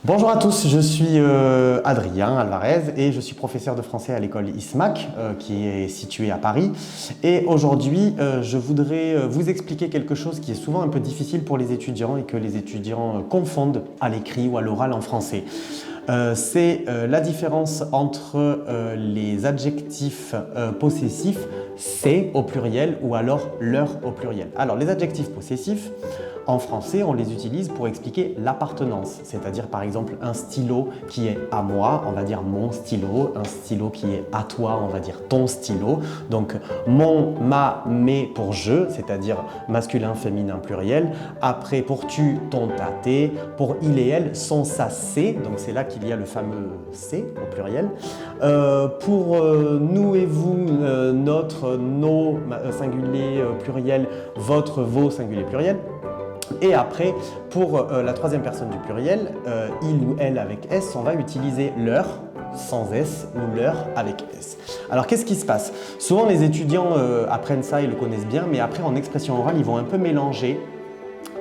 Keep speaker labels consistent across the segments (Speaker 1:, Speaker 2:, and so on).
Speaker 1: Bonjour à tous, je suis Adrien Alvarez et je suis professeur de français à l'école ISMAC qui est située à Paris. Et aujourd'hui, je voudrais vous expliquer quelque chose qui est souvent un peu difficile pour les étudiants et que les étudiants confondent à l'écrit ou à l'oral en français. C'est la différence entre les adjectifs possessifs, c'est au pluriel ou alors leur au pluriel. Alors les adjectifs possessifs, en français, on les utilise pour expliquer l'appartenance, c'est-à-dire par exemple un stylo qui est à moi, on va dire mon stylo, un stylo qui est à toi, on va dire ton stylo. Donc mon, ma, mes pour je, c'est-à-dire masculin, féminin, pluriel. Après pour tu, ton, ta, tes. Pour il et elle, son, sa, ses. Donc c'est là qu'il y a le fameux c'est au pluriel. Pour nous et vous, notre, nos, singulier, pluriel, votre, vos, singulier, pluriel. Et après, pour la troisième personne du pluriel, il ou elle avec S, on va utiliser leur sans S ou leur avec S. Alors qu'est-ce qui se passe? Souvent les étudiants apprennent ça, ils le connaissent bien, mais après en expression orale, ils vont un peu mélanger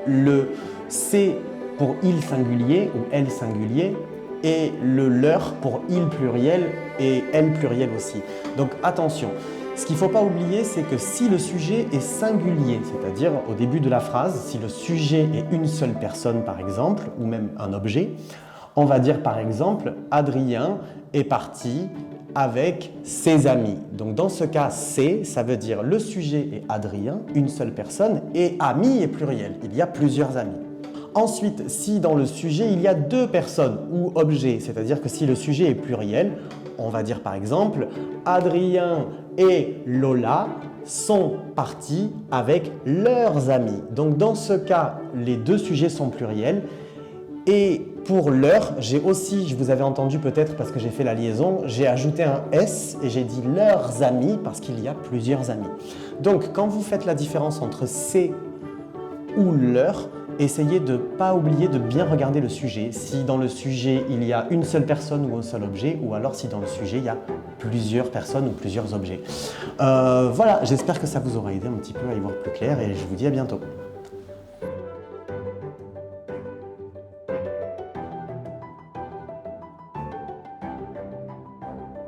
Speaker 1: le c'est pour il singulier ou elle singulier et le leur pour il pluriel et elle pluriel aussi. Donc attention. Ce qu'il ne faut pas oublier, c'est que si le sujet est singulier, c'est-à-dire au début de la phrase, si le sujet est une seule personne par exemple, ou même un objet, on va dire par exemple « Adrien est parti avec ses amis ». Donc dans ce cas, « c'est », ça veut dire le sujet est Adrien, une seule personne, et « ami » est pluriel, il y a plusieurs amis. Ensuite, si dans le sujet, il y a deux personnes ou objets, c'est-à-dire que si le sujet est pluriel, on va dire par exemple « Adrien et Lola sont partis avec leurs amis ». Donc dans ce cas, les deux sujets sont pluriels. Et pour leur, j'ai aussi, je vous avais entendu peut-être parce que j'ai fait la liaison, j'ai ajouté un S et j'ai dit leurs amis parce qu'il y a plusieurs amis. Donc quand vous faites la différence entre c'est ou leur, essayez de ne pas oublier de bien regarder le sujet. Si dans le sujet, il y a une seule personne ou un seul objet, ou alors si dans le sujet, il y a plusieurs personnes ou plusieurs objets. Voilà, j'espère que ça vous aura aidé un petit peu à y voir plus clair et je vous dis à bientôt.